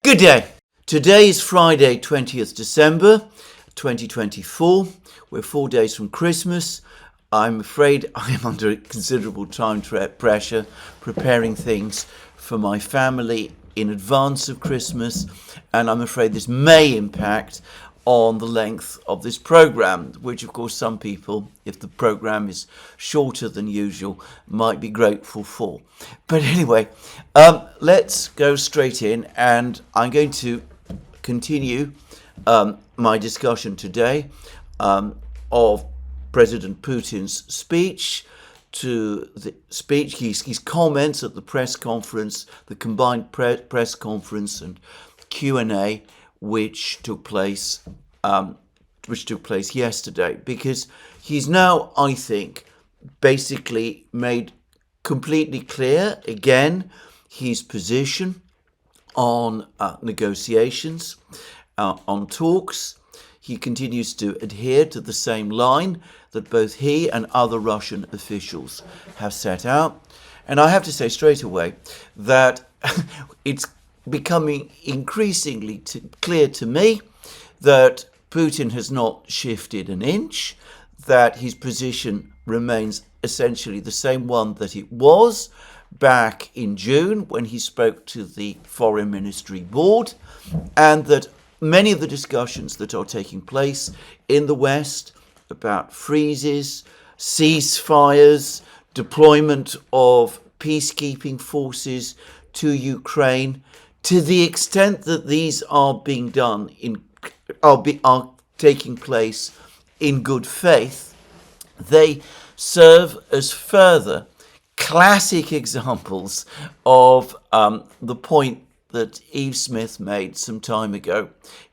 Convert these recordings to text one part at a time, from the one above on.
Good day. Today is Friday, 20th December 2024. We're 4 days from Christmas. I'm afraid I am under considerable time pressure preparing things for my family in advance of Christmas, and I'm afraid this may impact on the length of this program, which of course some people, if the program is shorter than usual, might be grateful for. But anyway, let's go straight in, and I'm going to continue my discussion today of President Putin's speech, his comments at the press conference, the combined press conference and Q&A, which took place yesterday, because he's now, I think, basically made completely clear again his position on negotiations, on talks. He continues to adhere to the same line that both he and other Russian officials have set out. And I have to say straight away that it's becoming increasingly clear to me that Putin has not shifted an inch, that his position remains essentially the same one that it was back in June when he spoke to the Foreign Ministry Board, and that many of the discussions that are taking place in the West about freezes, ceasefires, deployment of peacekeeping forces to Ukraine, to the extent that these are being done are taking place in good faith, they serve as further classic examples of the point that Eve Smith made some time ago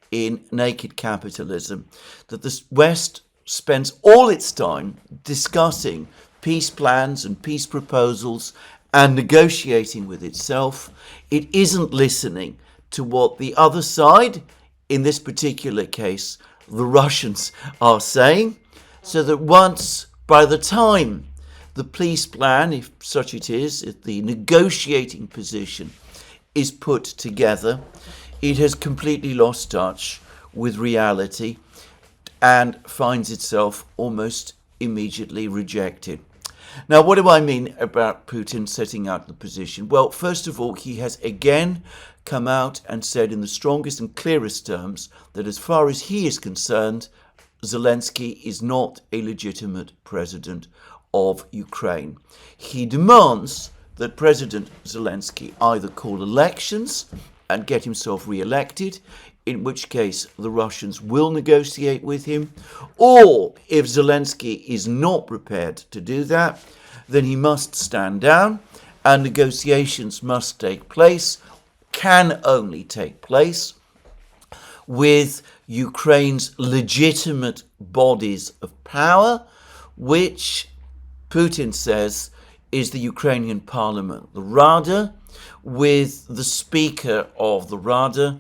in Naked Capitalism, that the West spends all its time discussing peace plans and peace proposals and negotiating with itself. It isn't listening to what the other side, in this particular case, the Russians, are saying, so that by the time the peace plan, if such it is, if the negotiating position is put together, it has completely lost touch with reality and finds itself almost immediately rejected. Now, what do I mean about Putin setting out the position? Well, first of all, he has again come out and said in the strongest and clearest terms that as far as he is concerned, Zelensky is not a legitimate president of Ukraine. He demands that President Zelensky either call elections and get himself re-elected, in which case the Russians will negotiate with him, or if Zelensky is not prepared to do that, then he must stand down and negotiations must take place, can only take place, with Ukraine's legitimate bodies of power, which Putin says is the Ukrainian parliament, the Rada, with the speaker of the Rada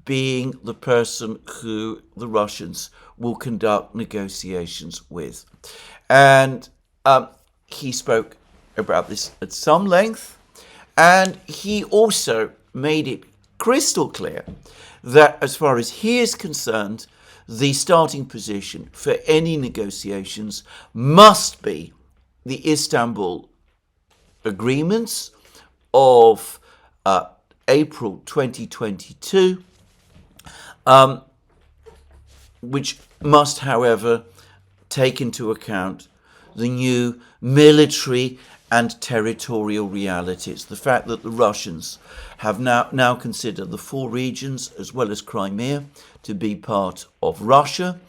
being the person who the Russians will conduct negotiations with. And he spoke about this at some length, and he also made it crystal clear that as far as he is concerned, the starting position for any negotiations must be the Istanbul agreements of April 2022, which must, however, take into account the new military and territorial realities. The fact that the Russians have now considered the 4 regions as well as Crimea to be part of Russia,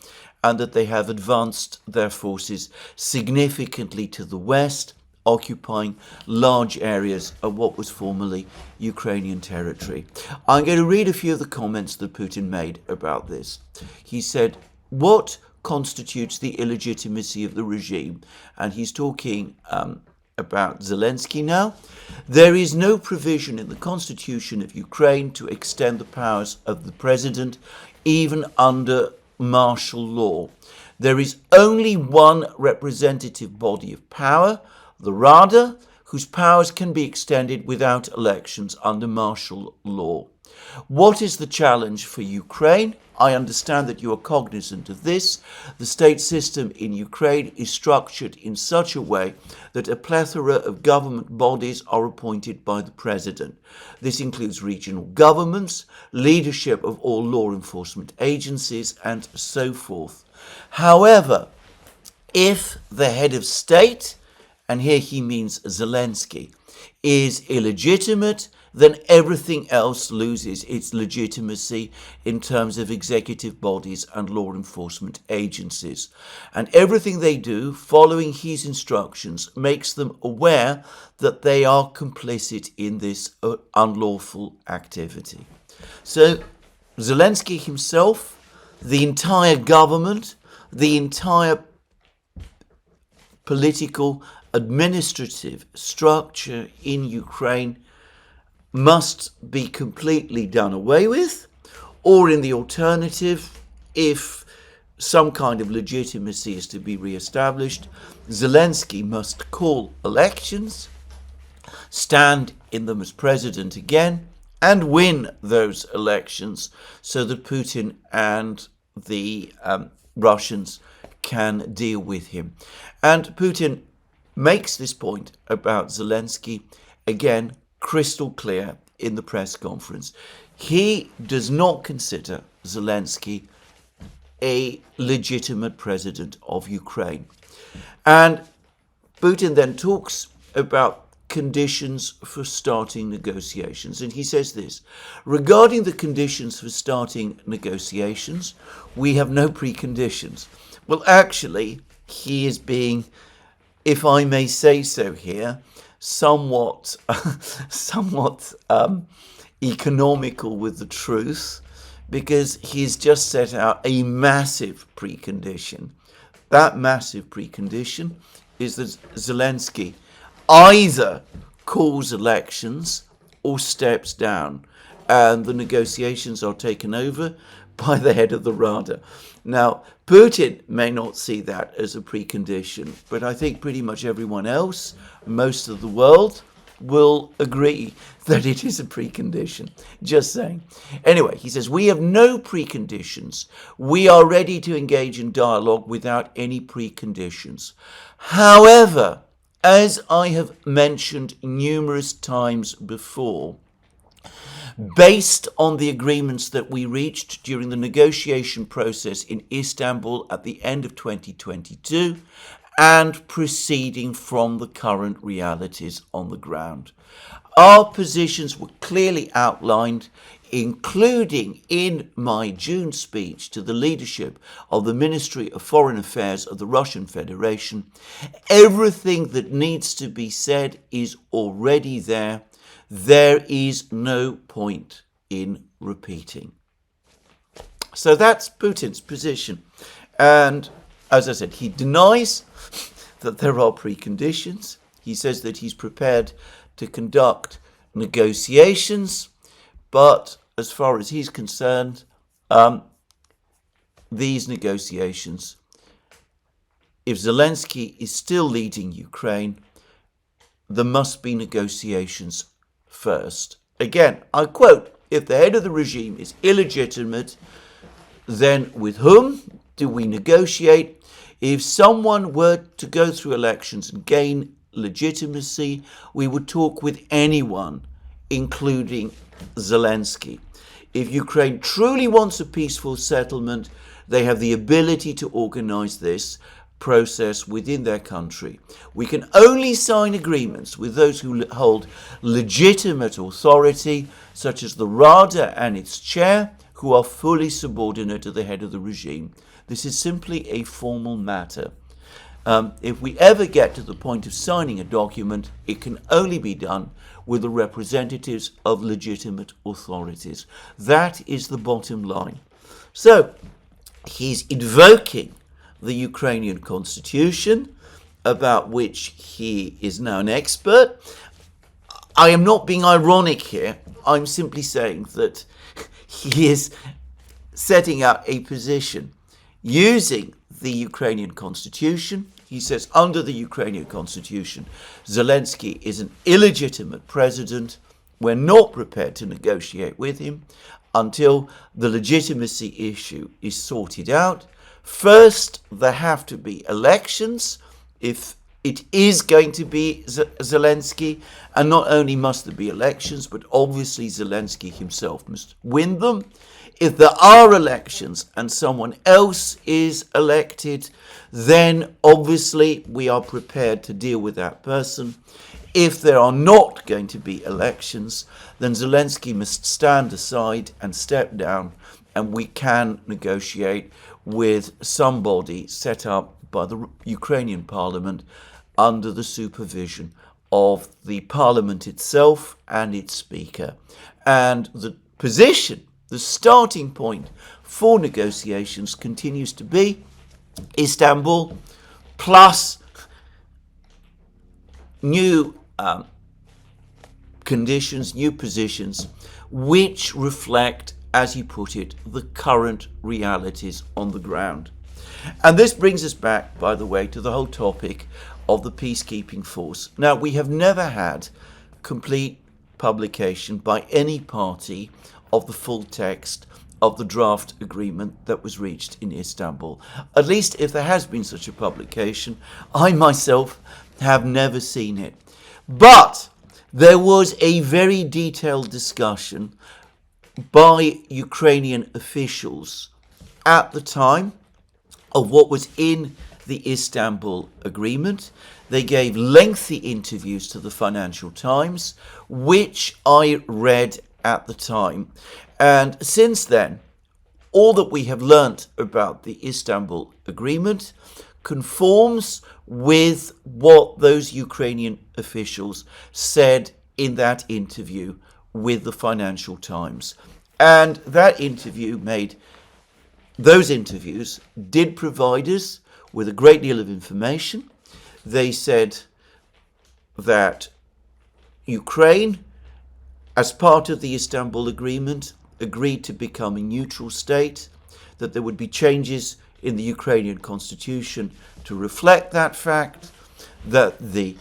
and that they have advanced their forces significantly to the west, occupying large areas of what was formerly Ukrainian territory. I'm going to read a few of the comments that Putin made about this. He said, what constitutes the illegitimacy of the regime? And he's talking about Zelensky now. There is no provision in the constitution of Ukraine to extend the powers of the president, even under martial law. There is only one representative body of power, the Rada, whose powers can be extended without elections under martial law. What is the challenge for Ukraine? I understand that you are cognizant of this. The state system in Ukraine is structured in such a way that a plethora of government bodies are appointed by the president. This includes regional governments, leadership of all law enforcement agencies, and so forth. However, if the head of state, and here he means Zelensky, is illegitimate, then everything else loses its legitimacy in terms of executive bodies and law enforcement agencies. And everything they do, following his instructions, makes them aware that they are complicit in this unlawful activity. So Zelensky himself, the entire government, the entire political administrative structure in Ukraine must be completely done away with, or in the alternative, if some kind of legitimacy is to be re-established, Zelensky must call elections, stand in them as president again, and win those elections so that Putin and the Russians can deal with him. And Putin makes this point about Zelensky again crystal clear in the press conference. He does not consider Zelensky a legitimate president of Ukraine. And Putin then talks about conditions for starting negotiations. And he says this: regarding the conditions for starting negotiations, we have no preconditions. Well, actually, he is being, if I may say so here, somewhat economical with the truth, because he's just set out a massive precondition. That massive precondition is that Zelensky either calls elections or steps down, and the negotiations are taken over by the head of the Rada. Now, Putin may not see that as a precondition, but I think pretty much everyone else, most of the world, will agree that it is a precondition. Just saying. Anyway, he says, we have no preconditions. We are ready to engage in dialogue without any preconditions. However, as I have mentioned numerous times before, based on the agreements that we reached during the negotiation process in Istanbul at the end of 2022 and proceeding from the current realities on the ground. Our positions were clearly outlined, including in my June speech to the leadership of the Ministry of Foreign Affairs of the Russian Federation. Everything that needs to be said is already there. There is no point in repeating. So that's Putin's position. And as I said, he denies that there are preconditions. He says that he's prepared to conduct negotiations, but as far as he's concerned, these negotiations, if Zelensky is still leading Ukraine, there must be negotiations first. Again, I quote, if the head of the regime is illegitimate, then with whom do we negotiate? If someone were to go through elections and gain legitimacy, we would talk with anyone, including Zelensky. If Ukraine truly wants a peaceful settlement, they have the ability to organize this process within their country. We can only sign agreements with those who hold legitimate authority, such as the Rada and its chair, who are fully subordinate to the head of the regime. This is simply a formal matter. If we ever get to the point of signing a document, it can only be done with the representatives of legitimate authorities. That is the bottom line. So, he's invoking the Ukrainian constitution, about which he is now an expert. I am not being ironic here. I'm simply saying that he is setting out a position using the Ukrainian constitution. He says under the Ukrainian constitution, Zelensky is an illegitimate president we're not prepared to negotiate with him until the legitimacy issue is sorted out. First, there have to be elections if it is going to be Zelensky, and not only must there be elections, but obviously Zelensky himself must win them. If there are elections and someone else is elected, then obviously we are prepared to deal with that person. If there are not going to be elections, then Zelensky must stand aside and step down, and we can negotiate with somebody set up by the Ukrainian parliament under the supervision of the parliament itself and its speaker. And the position, the starting point for negotiations continues to be Istanbul plus new conditions, new positions, which reflect, as you put it, the current realities on the ground. And this brings us back, by the way, to the whole topic of the peacekeeping force. Now, we have never had complete publication by any party of the full text of the draft agreement that was reached in Istanbul. At least if there has been such a publication, I myself have never seen it. But there was a very detailed discussion by Ukrainian officials at the time of what was in the Istanbul agreement. They gave lengthy interviews to the Financial Times, which I read at the time. And since then, all that we have learnt about the Istanbul agreement conforms with what those Ukrainian officials said in that interview with the Financial Times. And that interview those interviews did provide us with a great deal of information. They said that Ukraine, as part of the Istanbul agreement, agreed to become a neutral state, that there would be changes in the Ukrainian constitution to reflect that fact, that the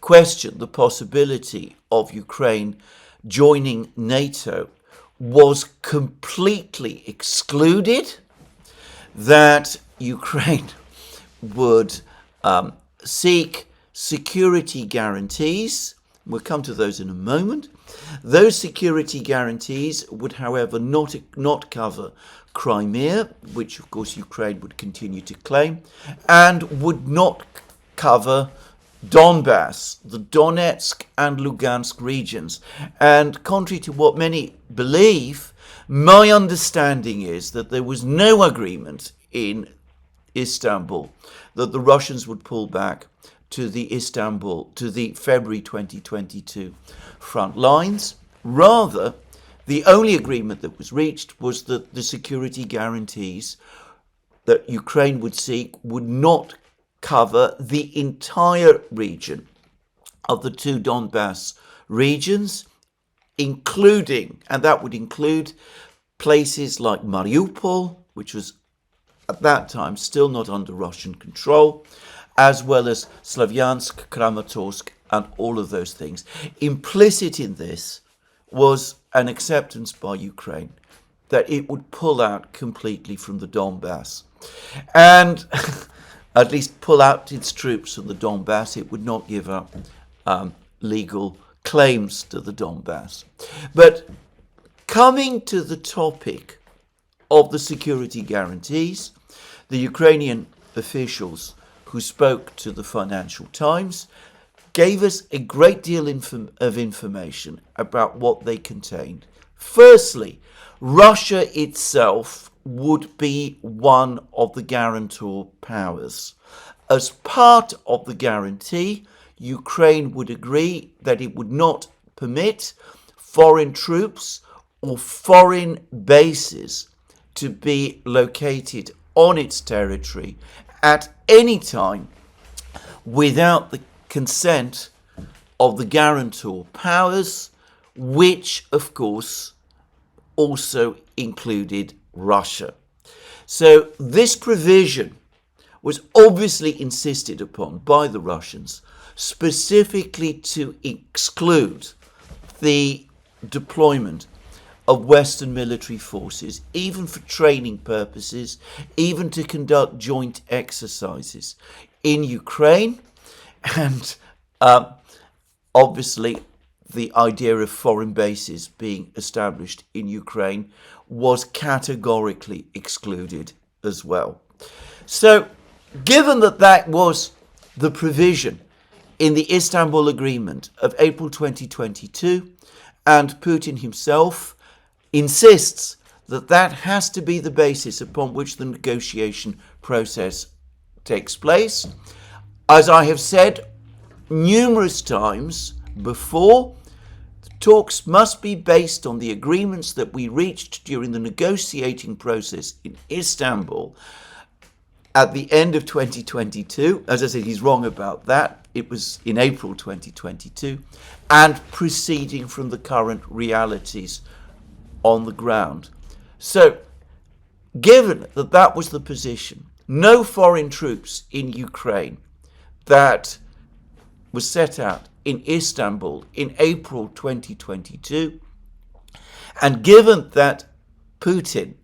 question, the possibility of Ukraine joining NATO was completely excluded, that Ukraine would seek security guarantees. We'll come to those in a moment. Those security guarantees would, however, not cover Crimea, which of course Ukraine would continue to claim, and would not cover Donbass, the Donetsk and Lugansk regions. And contrary to what many believe, my understanding is that there was no agreement in Istanbul that the Russians would pull back to the February 2022 front lines. Rather, the only agreement that was reached was that the security guarantees that Ukraine would seek would not cover the entire region of the two Donbass regions, including, and that would include places like Mariupol, which was at that time still not under Russian control, as well as Slavyansk, Kramatorsk, and all of those things. Implicit in this was an acceptance by Ukraine that it would pull out completely from the Donbass. And at least pull out its troops from the Donbass. It would not give up legal claims to the Donbass. But coming to the topic of the security guarantees, the Ukrainian officials who spoke to the Financial Times gave us a great deal of information about what they contained. Firstly, Russia itself would be one of the guarantor powers. As part of the guarantee, Ukraine would agree that it would not permit foreign troops or foreign bases to be located on its territory at any time without the consent of the guarantor powers, which of course also included Russia. So this provision was obviously insisted upon by the Russians specifically to exclude the deployment of Western military forces, even for training purposes, even to conduct joint exercises in Ukraine, and obviously the idea of foreign bases being established in Ukraine was categorically excluded as well. So, given that that was the provision in the Istanbul Agreement of April 2022, and Putin himself insists that that has to be the basis upon which the negotiation process takes place, as I have said numerous times before, talks must be based on the agreements that we reached during the negotiating process in Istanbul at the end of 2022. As I said, he's wrong about that. It was in April 2022, and proceeding from the current realities on the ground. So, given that that was the position, no foreign troops in Ukraine, that was set out in Istanbul in April 2022, and given that Putin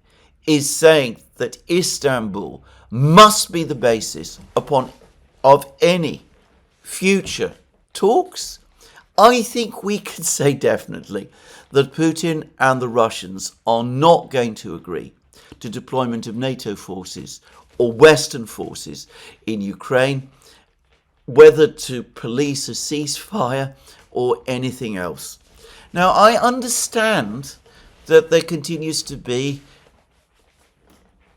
is saying that Istanbul must be the basis of any future talks, I think we can say definitely that Putin and the Russians are not going to agree to deployment of NATO forces or Western forces in Ukraine, whether to police a ceasefire or anything else. Now, I understand that there continues to be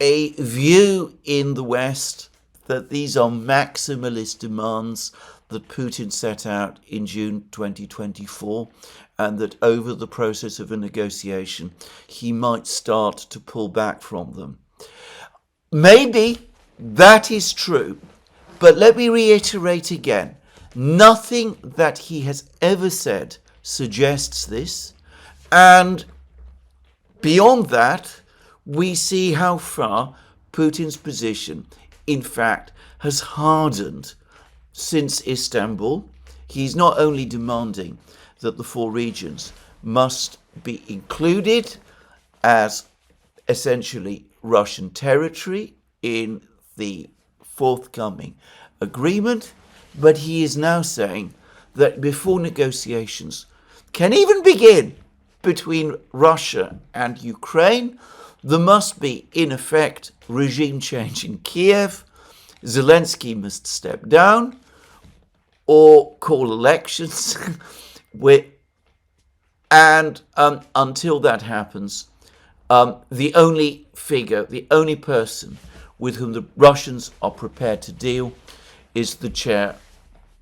a view in the West that these are maximalist demands that Putin set out in June 2024, and that over the process of a negotiation, he might start to pull back from them. Maybe that is true, but let me reiterate again, nothing that he has ever said suggests this, and beyond that, we see how far Putin's position, in fact, has hardened since Istanbul. He's not only demanding that the four regions must be included as essentially Russian territory in the forthcoming agreement, but he is now saying that before negotiations can even begin between Russia and Ukraine, there must be, in effect, regime change in Kiev. Zelensky must step down or call elections. Until that happens, the only figure, the only person with whom the Russians are prepared to deal is the chair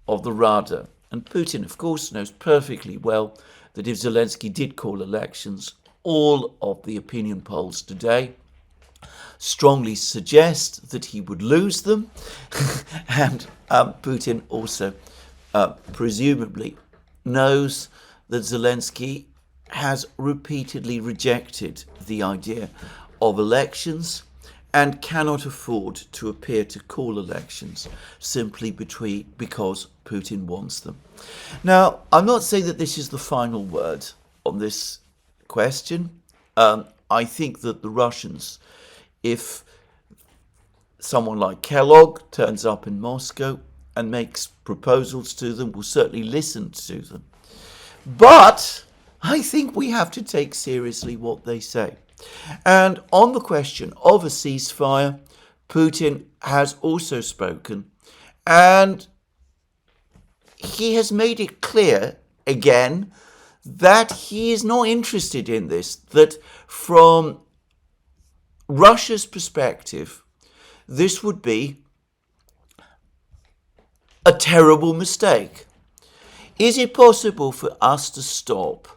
of the Rada. And Putin, of course, knows perfectly well that if Zelensky did call elections, all of the opinion polls today strongly suggest that he would lose them. And Putin also presumably knows that Zelensky has repeatedly rejected the idea of elections and cannot afford to appear to call elections simply because Putin wants them. Now, I'm not saying that this is the final word on this question. I think that the Russians, if someone like Kellogg turns up in Moscow and makes proposals to them, will certainly listen to them. But I think we have to take seriously what they say. And on the question of a ceasefire, Putin has also spoken, and he has made it clear again that he is not interested in this, that from Russia's perspective, this would be a terrible mistake. Is it possible for us to stop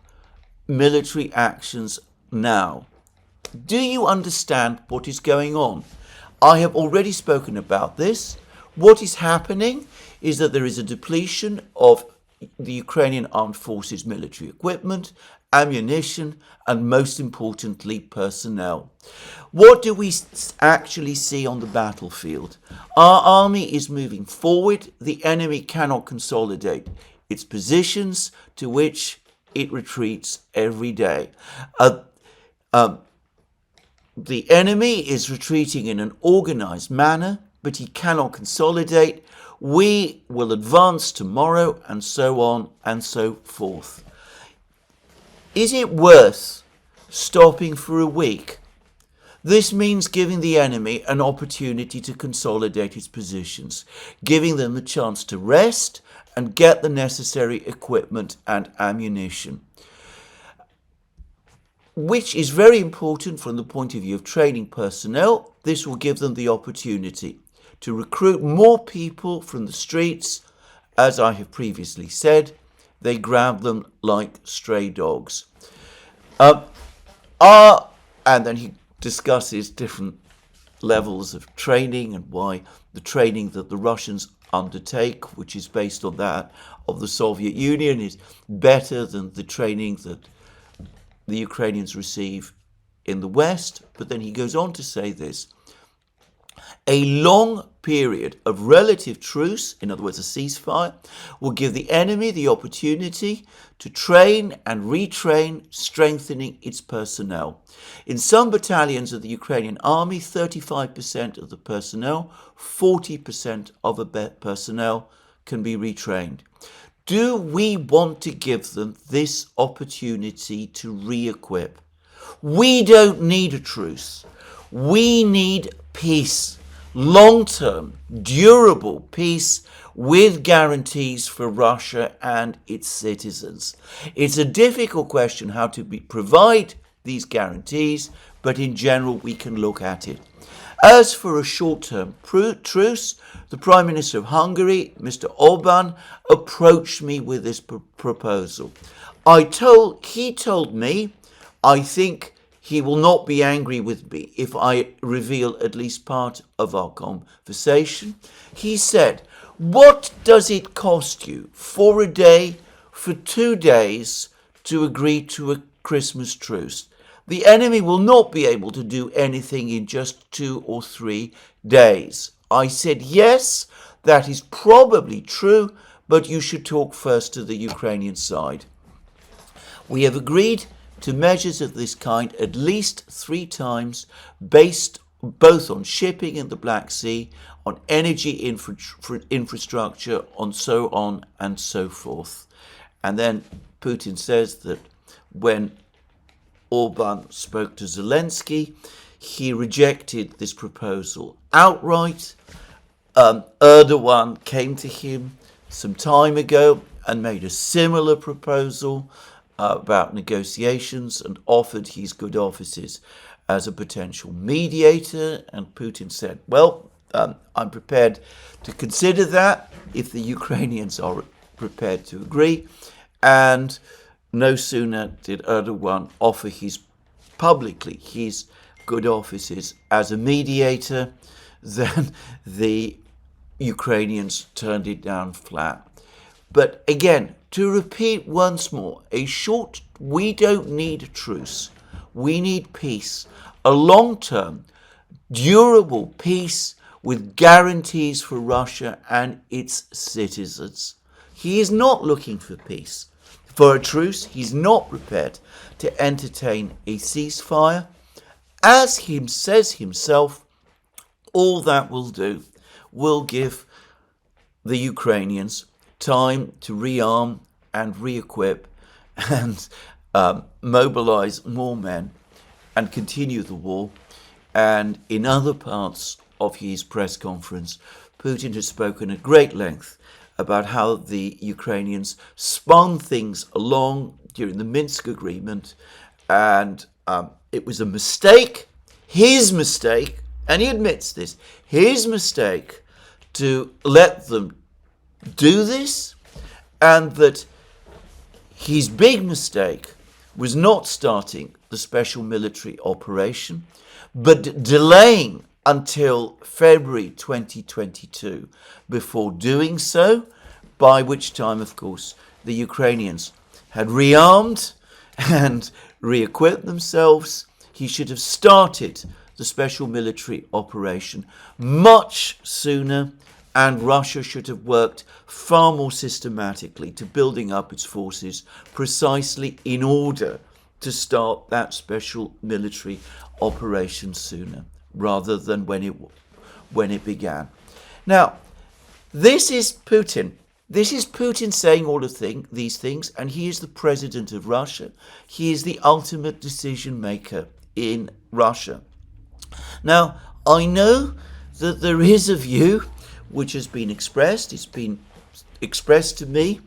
military actions now? Do you understand what is going on? I have already spoken about this. What is happening is that there is a depletion of the Ukrainian armed forces military equipment ammunition, and most importantly, personnel. What do we actually see on the battlefield? Our army is moving forward. The enemy cannot consolidate its positions, to which it retreats every day. The enemy is retreating in an organized manner, but he cannot consolidate. We will advance tomorrow, and so on and so forth. Is it worth stopping for a week? This means giving the enemy an opportunity to consolidate its positions, giving them the chance to rest and get the necessary equipment and ammunition, which is very important from the point of view of training personnel. This will give them the opportunity to recruit more people from the streets. As I have previously said, they grab them like stray dogs. And then he discusses different levels of training and why the training that the Russians undertake, which is based on that of the Soviet Union, is better than the training that the Ukrainians receive in the West. But then he goes on to say this: a long period of relative truce, in other words, a ceasefire, will give the enemy the opportunity to train and retrain, strengthening its personnel. In some battalions of the Ukrainian army, 35% of the personnel, 40% of the personnel can be retrained. Do we want to give them this opportunity to re-equip? We don't need a truce. We need peace. Long-term, durable peace with guarantees for Russia and its citizens. It's a difficult question how to provide these guarantees, but in general we can look at it. As for a short-term truce, the Prime Minister of Hungary, Mr. Orbán, approached me with this proposal. He told me, I think he will not be angry with me if I reveal at least part of our conversation. He said, what does it cost you for a day, for 2 days, to agree to a Christmas truce? The enemy will not be able to do anything in just 2 or 3 days. I said, yes, that is probably true, but you should talk first to the Ukrainian side. We have agreed to measures of this kind at least 3 times, based both on shipping in the Black Sea, on energy infrastructure, on so on and so forth. And then Putin says that when Orbán spoke to Zelensky, he rejected this proposal outright. Erdogan came to him some time ago and made a similar proposal about negotiations and offered his good offices as a potential mediator. And Putin said, well, I'm prepared to consider that if the Ukrainians are prepared to agree. And no sooner did Erdogan offer publicly his good offices as a mediator than the Ukrainians turned it down flat. But again, to repeat once more, we don't need a truce. We need peace, a long-term, durable peace with guarantees for Russia and its citizens. He is not looking for peace. For a truce, he's not prepared to entertain a ceasefire. As he says himself, all that will do will give the Ukrainians time to rearm and re-equip and mobilize more men and continue the war. And in other parts of his press conference, Putin has spoken at great length about how the Ukrainians spun things along during the Minsk agreement, and it was a mistake, his mistake, and he admits this, his mistake to let them do this, and that his big mistake was not starting the special military operation, but delaying until February 2022 before doing so, by which time, of course, the Ukrainians had rearmed and re-equip themselves. He should have started the special military operation much sooner, and Russia should have worked far more systematically to building up its forces precisely in order to start that special military operation sooner, rather than when it began. Now, this is Putin. This is Putin saying all of these things, and he is the president of Russia. He is the ultimate decision maker in Russia. Now, I know that there is a view which has been expressed. It's been expressed to me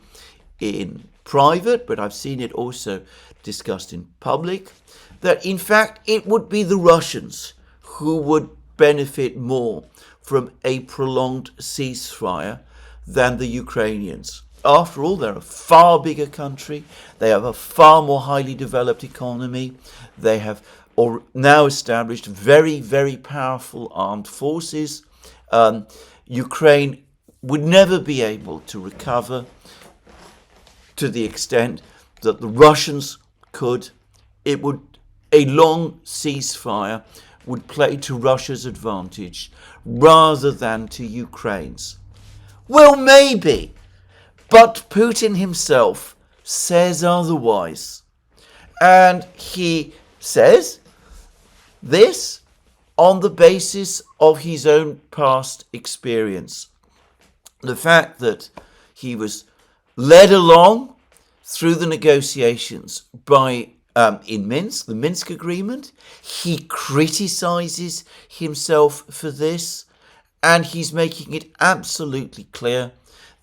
in private, but I've seen it also discussed in public, that in fact it would be the Russians who would benefit more from a prolonged ceasefire than the Ukrainians. After all, they're a far bigger country. They have a far more highly developed economy. They have now established very, very powerful armed forces. Ukraine would never be able to recover to the extent that the Russians could. A long ceasefire would play to Russia's advantage rather than to Ukraine's. Well, maybe, but Putin himself says otherwise. And he says this on the basis of his own past experience. The fact that he was led along through the negotiations in Minsk, the Minsk agreement. He criticizes himself for this, and he's making it absolutely clear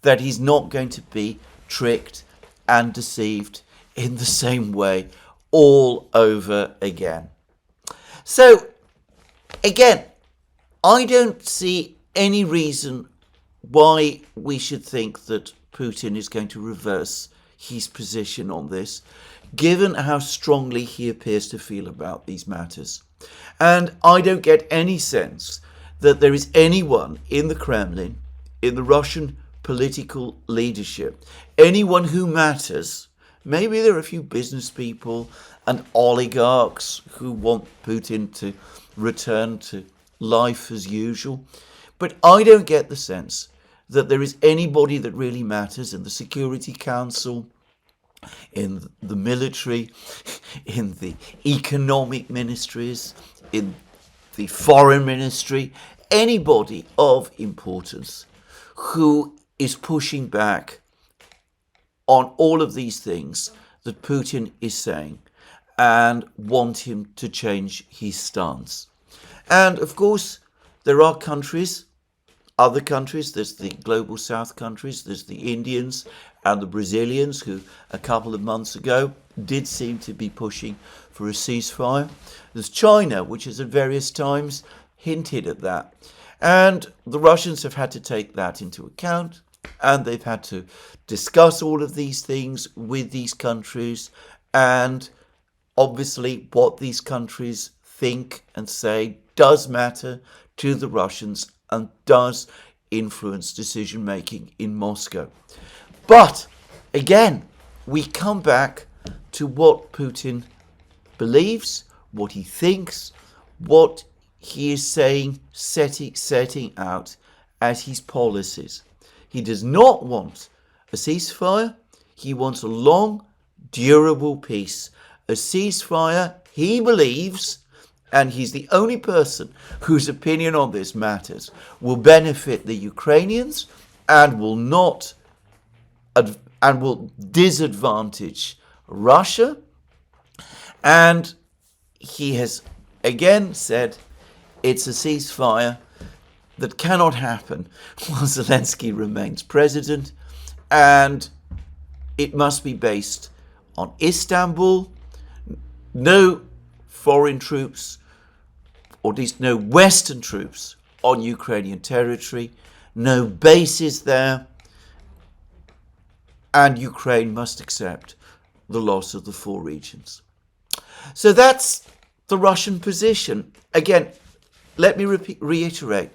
that he's not going to be tricked and deceived in the same way all over again. So, again, I don't see any reason why we should think that Putin is going to reverse his position on this, given how strongly he appears to feel about these matters. And I don't get any sense that there is anyone in the Kremlin, in the Russian political leadership, anyone who matters. Maybe there are a few business people and oligarchs who want Putin to return to life as usual. But I don't get the sense that there is anybody that really matters in the Security Council, in the military, in the economic ministries, in the foreign ministry, anybody of importance who is pushing back on all of these things that Putin is saying and want him to change his stance. And of course, there are countries, other countries, there's the global south countries, there's the Indians and the Brazilians who a couple of months ago did seem to be pushing for a ceasefire. There's China, which has at various times hinted at that. And the Russians have had to take that into account, and they've had to discuss all of these things with these countries, and obviously what these countries think and say does matter to the Russians and does influence decision making in Moscow. But again, we come back to what Putin believes, what he thinks, what he is saying, setting out as his policies. He does not want a ceasefire. He wants a long, durable peace. A ceasefire, he believes, and he's the only person whose opinion on this matters, will benefit the Ukrainians and will disadvantage Russia. And he has again said it's a ceasefire that cannot happen while Zelensky remains president, and it must be based on Istanbul, no foreign troops, or at least no Western troops on Ukrainian territory, no bases there, and Ukraine must accept the loss of the 4 regions. So that's the Russian position. Again, let me reiterate,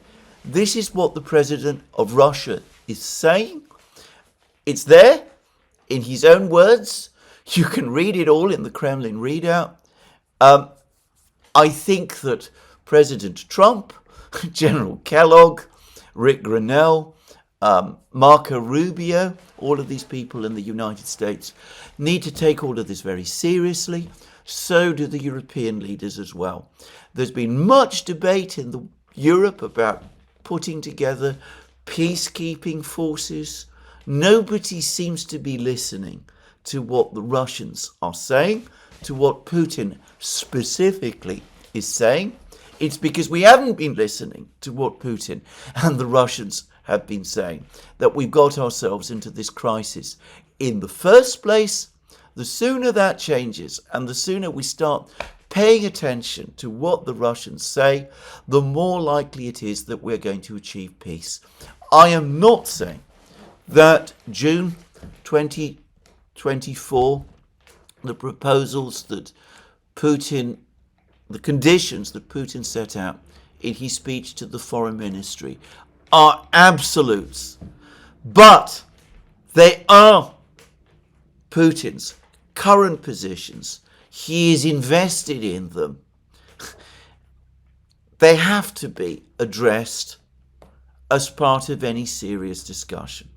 this is what the president of Russia is saying. It's there in his own words. You can read it all in the Kremlin readout. I think that President Trump, General Kellogg, Rick Grenell, Marco Rubio, all of these people in the United States need to take all of this very seriously. So do the European leaders as well. There's been much debate in Europe about putting together peacekeeping forces. Nobody seems to be listening to what the Russians are saying, to what Putin specifically is saying. It's because we haven't been listening to what Putin and the Russians have been saying that we've got ourselves into this crisis in the first place. The sooner that changes and the sooner we start paying attention to what the Russians say, the more likely it is that we're going to achieve peace. I am not saying that June 2024, the proposals that Putin, the conditions that Putin set out in his speech to the foreign ministry are absolutes, but they are Putin's current positions. He is invested in them. They have to be addressed as part of any serious discussion.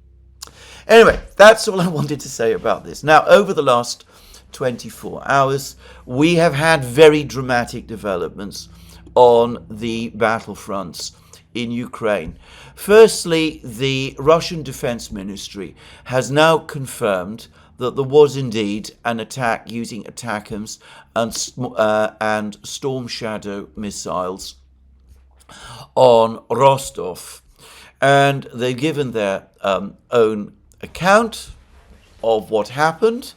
Anyway, that's all I wanted to say about this. Now, over the last 24 hours, we have had very dramatic developments on the battlefronts in Ukraine. Firstly, the Russian Defense Ministry has now confirmed that there was indeed an attack using ATACMS and Storm Shadow missiles on Rostov. And they've given their own account of what happened.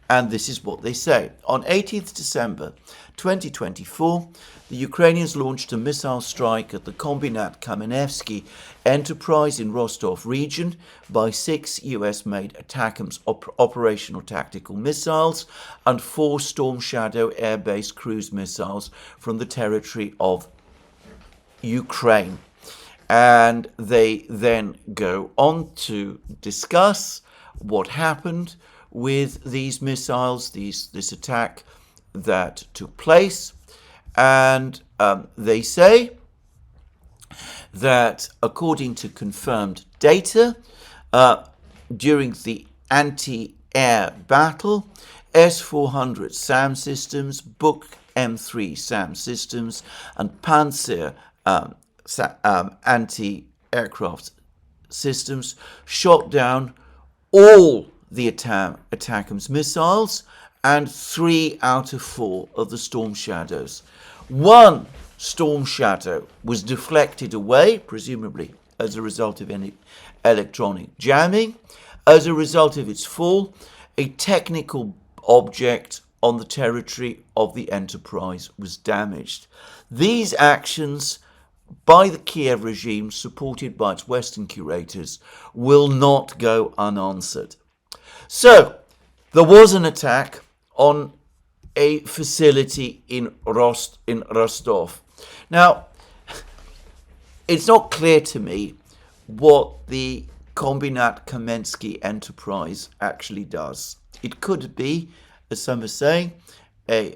And this is what they say. On 18th December 2024, the Ukrainians launched a missile strike at the Kombinat Kamenevsky enterprise in Rostov region by 6 US-made ATACMS operational tactical missiles and 4 Storm Shadow air-based cruise missiles from the territory of Ukraine. And they then go on to discuss what happened with these missiles, this attack that took place. And they say that according to confirmed data, during the anti-air battle, S-400 SAM systems, Buk M3 SAM systems, and Panzer anti-aircraft systems shot down all the ATACMS missiles and 3 out of 4 of the Storm Shadows. 1 Storm Shadow was deflected away, presumably as a result of any electronic jamming. As a result of its fall, a technical object on the territory of the enterprise was damaged. These actions by the Kiev regime, supported by its Western curators, will not go unanswered. So, there was an attack on a facility in Rostov. Now, it's not clear to me what the Kombinat Kamensky enterprise actually does. It could be, as some are saying, a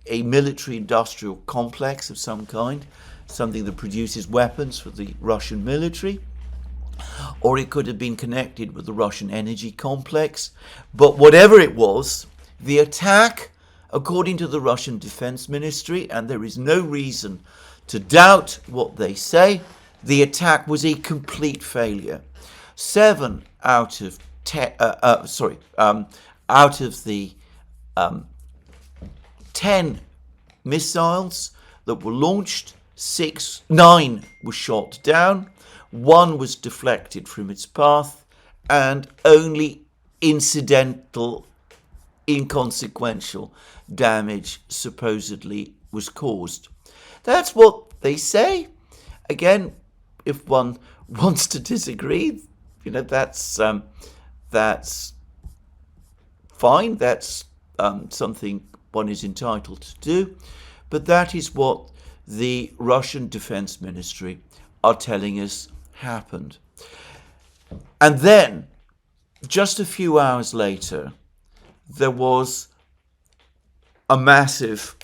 military-industrial complex of some kind, something that produces weapons for the Russian military, or it could have been connected with the Russian energy complex. But whatever it was, the attack, according to the Russian Defense Ministry, and there is no reason to doubt what they say, the attack was a complete failure. 7 out of 10, out of the 10 missiles that were launched, 9 were shot down, 1 was deflected from its path, and only incidental, inconsequential damage supposedly was caused. That's what they say. Again, if one wants to disagree, that's fine. That's something one is entitled to do. But that is what the Russian Defense Ministry are telling us happened. And then, just a few hours later, there was a massive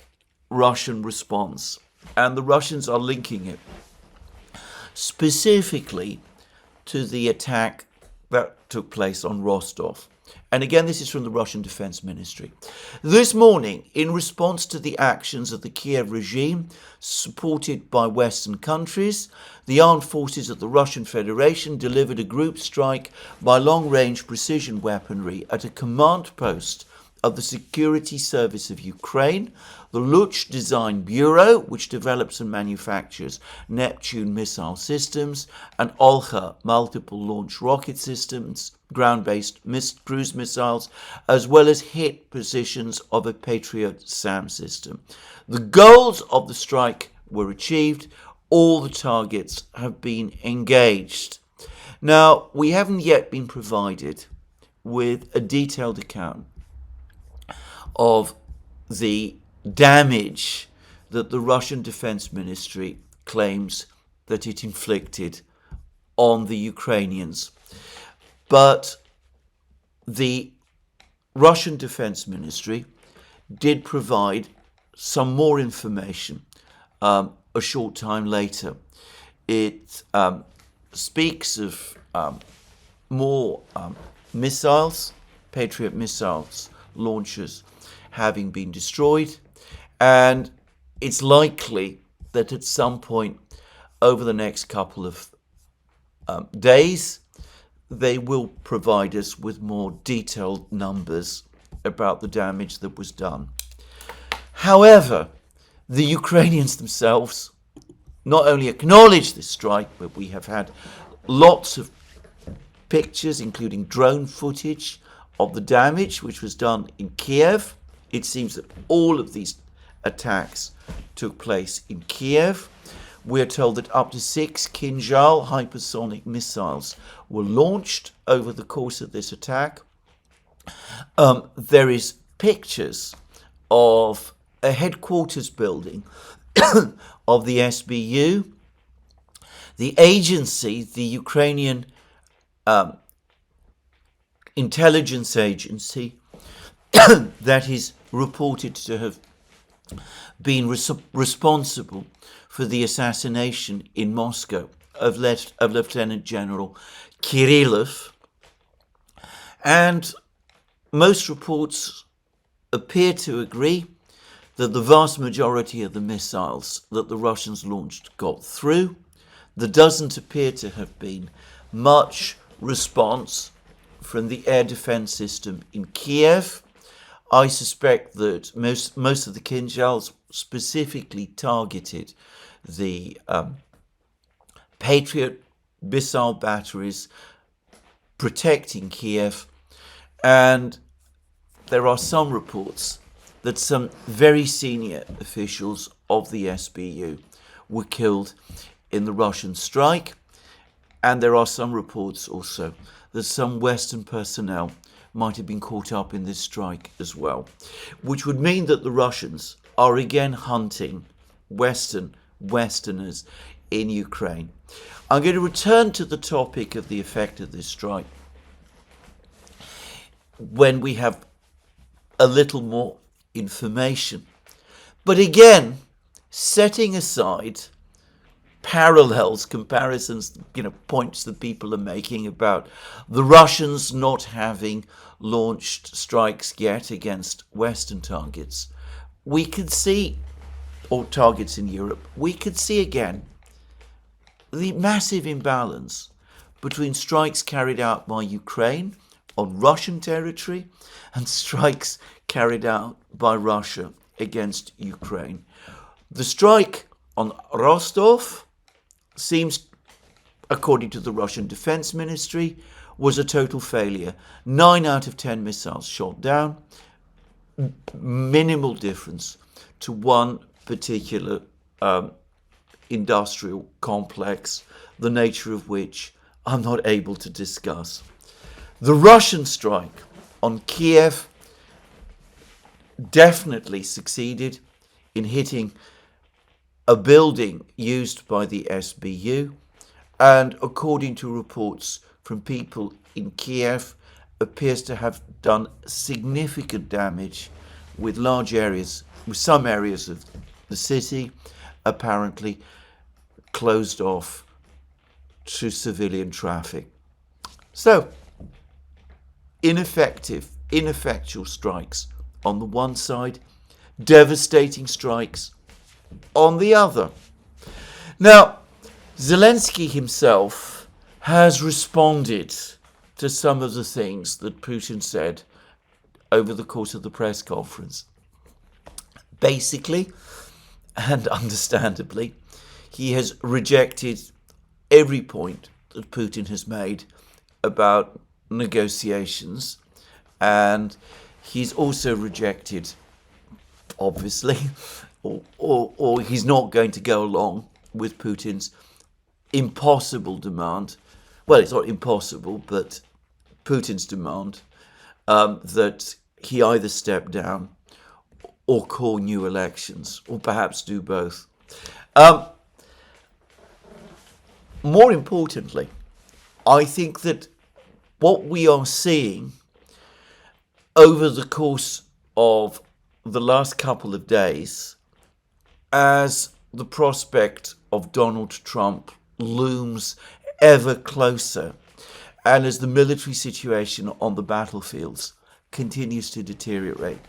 Russian response, and the Russians are linking it specifically to the attack that took place on Rostov. And again, this is from the Russian Defense Ministry. This morning, in response to the actions of the Kiev regime, supported by Western countries, the armed forces of the Russian Federation delivered a group strike by long-range precision weaponry at a command post of the Security Service of Ukraine, the Luch Design Bureau, which develops and manufactures Neptune missile systems, and Olha multiple launch rocket systems, ground-based cruise missiles, as well as hit positions of a Patriot SAM system. The goals of the strike were achieved. All the targets have been engaged. Now, we haven't yet been provided with a detailed account of the damage that the Russian Defense Ministry claims that it inflicted on the Ukrainians. But the Russian Defense Ministry did provide some more information a short time later. It speaks of more missiles, Patriot missiles, launchers having been destroyed, and it's likely that at some point over the next couple of days they will provide us with more detailed numbers about the damage that was done. However, the Ukrainians themselves not only acknowledge this strike, but we have had lots of pictures, including drone footage, of the damage which was done in Kiev. It seems that all of these attacks took place in Kiev. We're told that up to 6 Kinjal hypersonic missiles were launched over the course of this attack. There is pictures of a headquarters building of the SBU. The agency, the Ukrainian intelligence agency, that is reported to have been responsible for the assassination in Moscow of Lieutenant General Kirillov. And most reports appear to agree that the vast majority of the missiles that the Russians launched got through. There doesn't appear to have been much response from the air defense system in Kiev. I suspect that most of the Kinjals specifically targeted the Patriot missile batteries protecting Kiev, and there are some reports that some very senior officials of the SBU were killed in the Russian strike, and there are some reports also that some Western personnel might have been caught up in this strike as well, which would mean that the Russians are again hunting Westerners in Ukraine. I'm going to return to the topic of the effect of this strike when we have a little more information. But again, setting aside parallels, comparisons, points that people are making about the Russians not having launched strikes yet against Western targets, we could see, or targets in Europe, we could see again the massive imbalance between strikes carried out by Ukraine on Russian territory and strikes carried out by Russia against Ukraine. The strike on Rostov seems, according to the Russian Defense Ministry, was a total failure. 9 out of 10 missiles shot down. Minimal difference to one particular industrial complex, the nature of which I'm not able to discuss. The Russian strike on Kiev definitely succeeded in hitting a building used by the SBU, and according to reports from people in Kiev, appears to have done significant damage with large areas, with some areas of the city apparently closed off to civilian traffic. So, ineffectual strikes on the one side, devastating strikes on the other. Now, Zelensky himself has responded to some of the things that Putin said over the course of the press conference. Basically, and understandably, he has rejected every point that Putin has made about negotiations, and he's also rejected, obviously, or he's not going to go along with Putin's impossible demand. Well, it's not impossible, but Putin's demand that he either step down or call new elections, or perhaps do both. More importantly, I think that what we are seeing over the course of the last couple of days, as the prospect of Donald Trump looms ever closer, and as the military situation on the battlefields continues to deteriorate,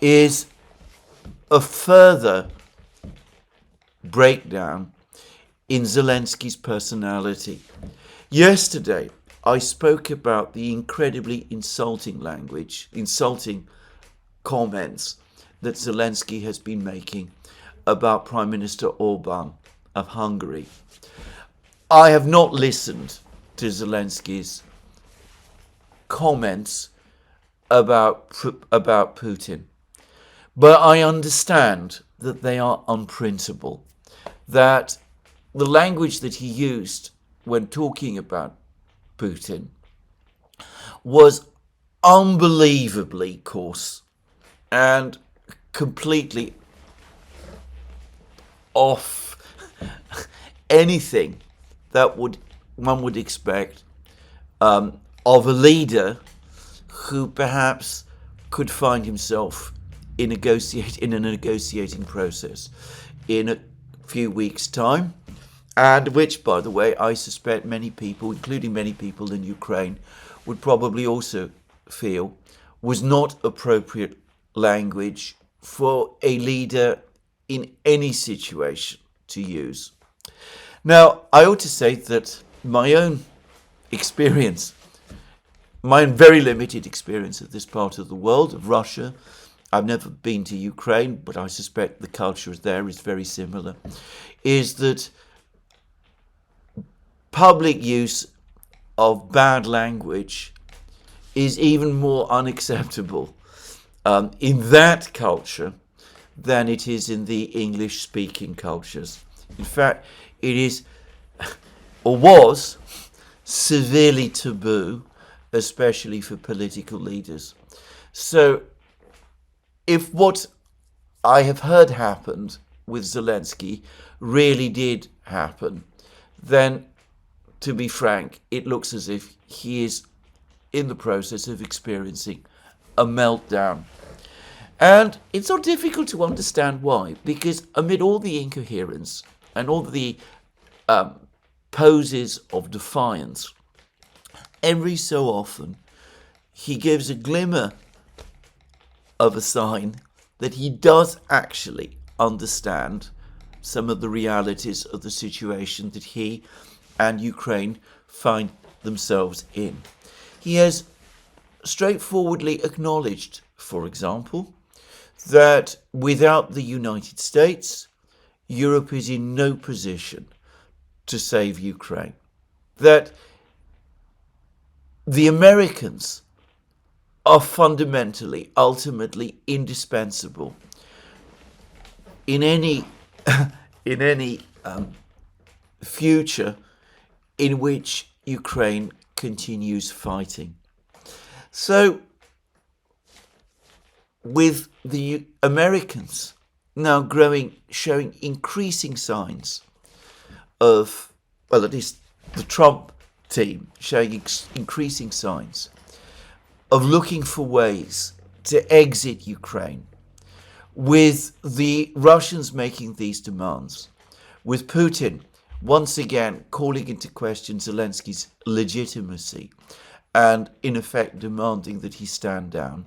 is a further breakdown in Zelensky's personality. Yesterday, I spoke about the incredibly insulting comments that Zelensky has been making about Prime Minister Orban of Hungary. I have not listened to Zelensky's comments about Putin, but I understand that they are unprintable, that the language that he used when talking about Putin was unbelievably coarse and completely off anything that one would expect of a leader who perhaps could find himself in a negotiating process in a few weeks' time, and which, by the way, I suspect many people, including many people in Ukraine, would probably also feel was not appropriate language for a leader in any situation to use. Now, I ought to say that my own experience, my own very limited experience of this part of the world, of Russia, I've never been to Ukraine, but I suspect the culture there is very similar, is that public use of bad language is even more unacceptable in that culture than it is in the English-speaking cultures. In fact, it is, or was, severely taboo, especially for political leaders. So, if what I have heard happened with Zelensky really did happen, then, to be frank, it looks as if he is in the process of experiencing a meltdown. And it's not difficult to understand why, because amid all the incoherence and all the poses of defiance, every so often he gives a glimmer of a sign that he does actually understand some of the realities of the situation that he and Ukraine find themselves in. He has straightforwardly acknowledged, for example, that without the United States, Europe is in no position to save Ukraine. That the Americans are fundamentally, ultimately indispensable in any future in which Ukraine continues fighting. So, with the Americans now showing increasing signs of, well, at least the Trump team showing increasing signs of looking for ways to exit Ukraine, with the Russians making these demands, with Putin once again calling into question Zelensky's legitimacy and in effect demanding that he stand down,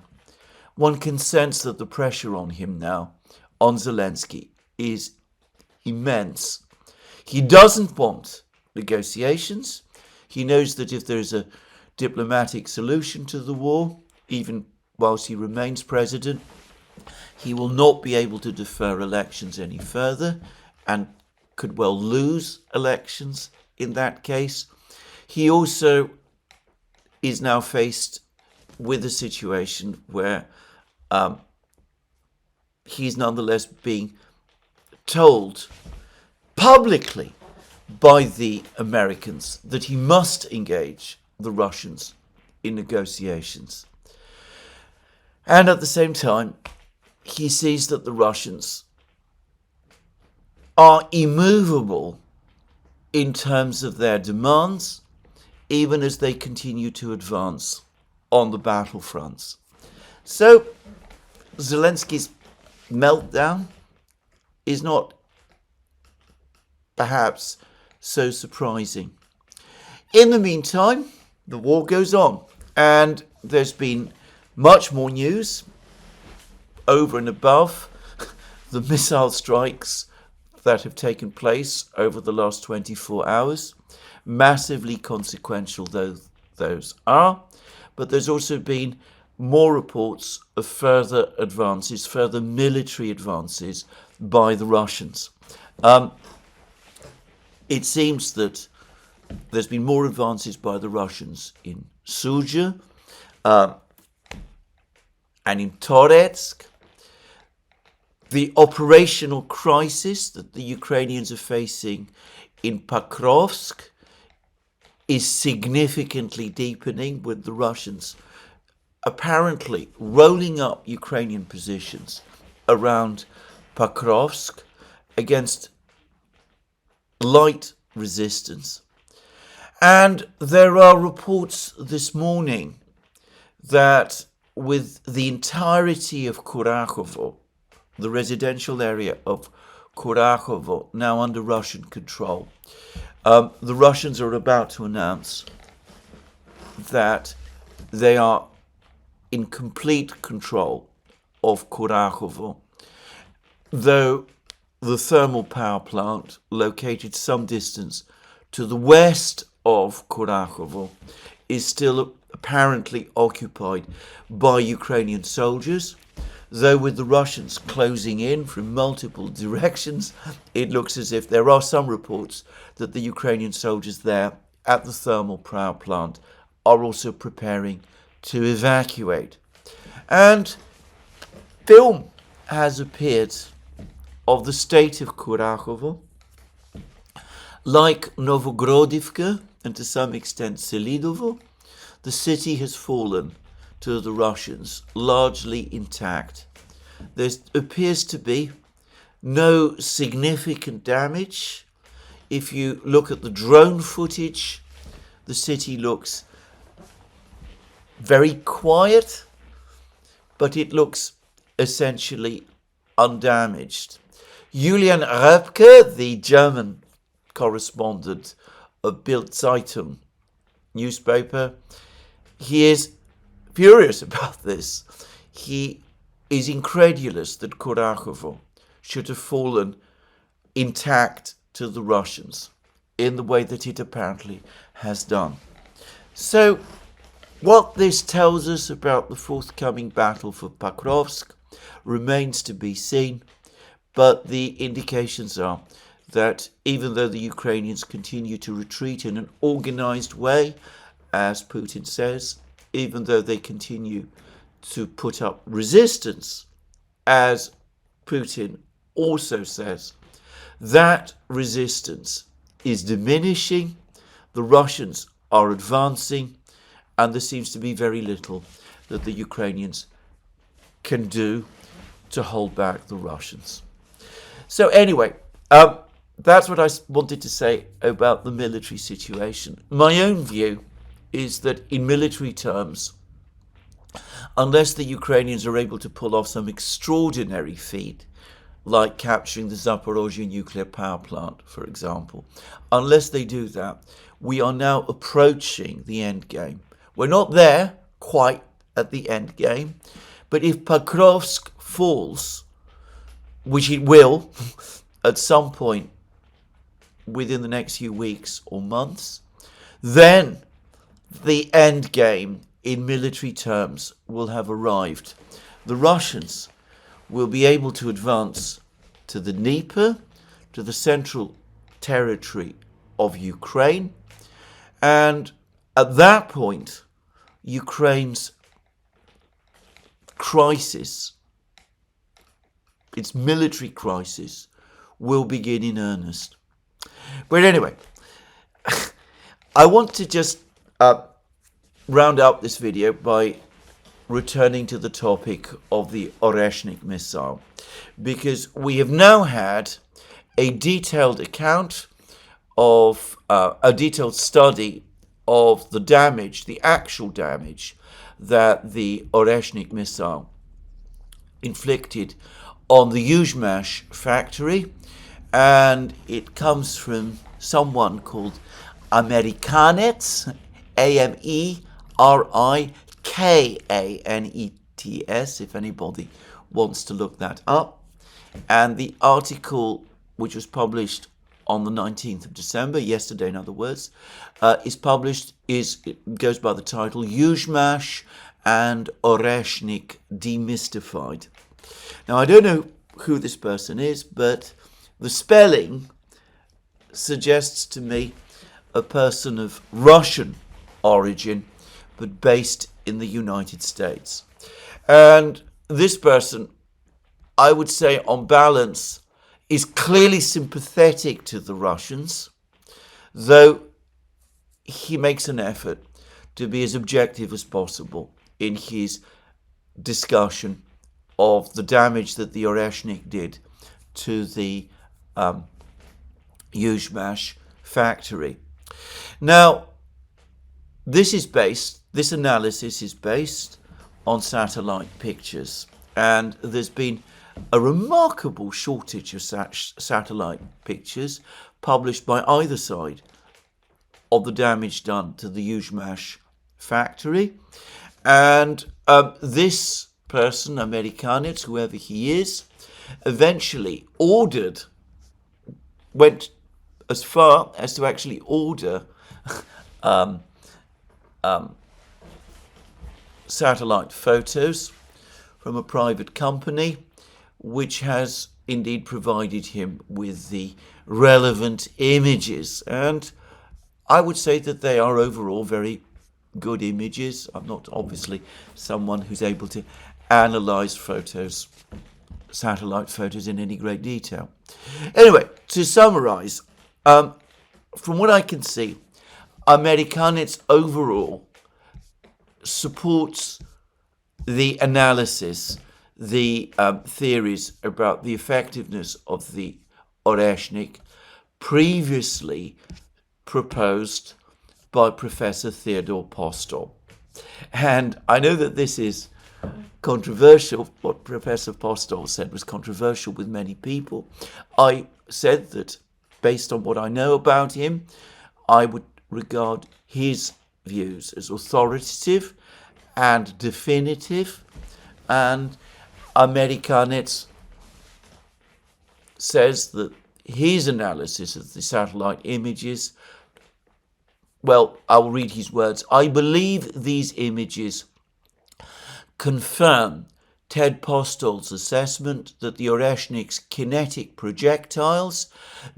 one can sense that the pressure on him now, on Zelensky, is immense. He doesn't want negotiations. He knows that if there's a diplomatic solution to the war, even whilst he remains president, he will not be able to defer elections any further and could well lose elections in that case. He also is now faced with a situation where he's nonetheless being told publicly by the Americans that he must engage the Russians in negotiations. And at the same time, he sees that the Russians are immovable in terms of their demands, even as they continue to advance on the battlefronts. So Zelensky's meltdown is not perhaps so surprising. In the meantime, the war goes on, and there's been much more news over and above the missile strikes that have taken place over the last 24 hours. Massively consequential though those are, but there's also been more reports of further advances, further military advances by the Russians. It seems that there's been more advances by the Russians in Sudzha and in Toretsk. The operational crisis that the Ukrainians are facing in Pokrovsk is significantly deepening, with the Russians apparently rolling up Ukrainian positions around Pokrovsk against light resistance. And there are reports this morning that with the entirety of Kurachovo, the residential area of Kurachovo, now under Russian control, the Russians are about to announce that they are in complete control of Kurachovo, though the thermal power plant, located some distance to the west of Kurachovo, is still apparently occupied by Ukrainian soldiers. Though with the Russians closing in from multiple directions, it looks as if there are some reports that the Ukrainian soldiers there at the thermal power plant are also preparing to evacuate. And film has appeared of the state of Kurachovo. Like Novogrodivka and to some extent Selidovo, the city has fallen to the Russians, largely intact. There appears to be no significant damage. If you look at the drone footage, the city looks very quiet, but it looks essentially undamaged. Julian Röpke, the German correspondent of Bild Zeitung newspaper, he is furious about this. He is incredulous that Kurachovo should have fallen intact to the Russians in the way that it apparently has done. So what this tells us about the forthcoming battle for Pokrovsk remains to be seen, but the indications are that even though the Ukrainians continue to retreat in an organized way, as Putin says, even though they continue to put up resistance, as Putin also says, that resistance is diminishing, the Russians are advancing, and there seems to be very little that the Ukrainians can do to hold back the Russians. So anyway, that's what I wanted to say about the military situation. My own view is that in military terms, unless the Ukrainians are able to pull off some extraordinary feat, like capturing the Zaporozhye nuclear power plant, for example. Unless they do that, we are now approaching the end game. We're not there quite at the end game, but if Pokrovsk falls, which it will at some point within the next few weeks or months, then the end game in military terms will have arrived. The Russians will be able to advance to the Dnieper, to the central territory of Ukraine, and at that point, Ukraine's crisis, its military crisis, will begin in earnest. But anyway, I want to just round up this video by returning to the topic of the Oresnik missile, because we have now had a detailed account of a detailed study of the damage, the actual damage that the Oresnik missile inflicted on the Yuzhmash factory, and it comes from someone called Amerikanets, Amerikanets, if anybody wants to look that up. And the article, which was published on the 19th of December, yesterday in other words, it goes by the title Yuzhmash and Oresnik Demystified. Now, I don't know who this person is, but the spelling suggests to me a person of Russian origin, but based in the United States. And this person, I would say on balance, is clearly sympathetic to the Russians, though he makes an effort to be as objective as possible in his discussion of the damage that the Oresnik did to the Yuzhmash factory. Now, this analysis is based on satellite pictures, and there's been a remarkable shortage of satellite pictures published by either side of the damage done to the Yuzhmash factory. And this person, Amerikanets, whoever he is, eventually went as far as to actually order satellite photos from a private company, which has indeed provided him with the relevant images. And I would say that they are overall very good images. I'm not obviously someone who's able to analyze satellite photos in any great detail. Anyway, to summarize, from what I can see, Amerikanets overall supports the analysis, the theories about the effectiveness of the Oresnik previously proposed by Professor Theodore Postol. And I know that this is controversial. What Professor Postol said was controversial with many people. I said that based on what I know about him, I would regard his views as authoritative and definitive, and Amerikanets says that his analysis of the satellite images, well, I'll read his words. I believe these images confirm Ted Postol's assessment that the Oresnik's kinetic projectiles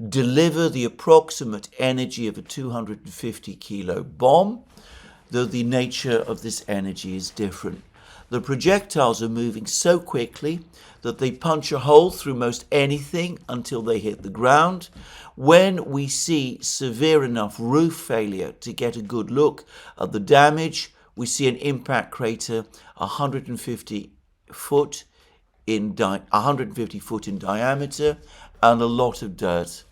deliver the approximate energy of a 250-kilo bomb, though the nature of this energy is different. The projectiles are moving so quickly that they punch a hole through most anything until they hit the ground. When we see severe enough roof failure to get a good look at the damage, we see an impact crater 150 foot in diameter and a lot of dirt.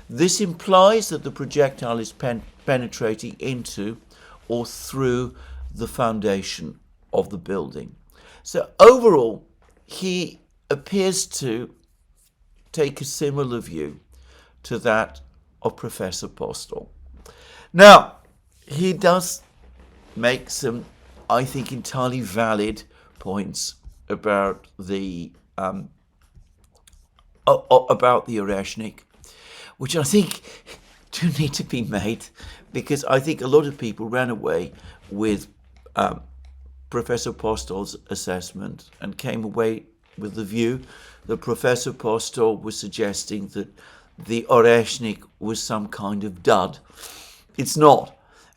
This implies that the projectile is penetrating into or through the foundation of the building. So overall, he appears to take a similar view to that of Professor Postel. Now, he does make some, I think, entirely valid points about the Oresnik, which I think do need to be made, because I think a lot of people ran away with Professor Postel's assessment and came away with the view that Professor Postel was suggesting that the Oresnik was some kind of dud. It's not.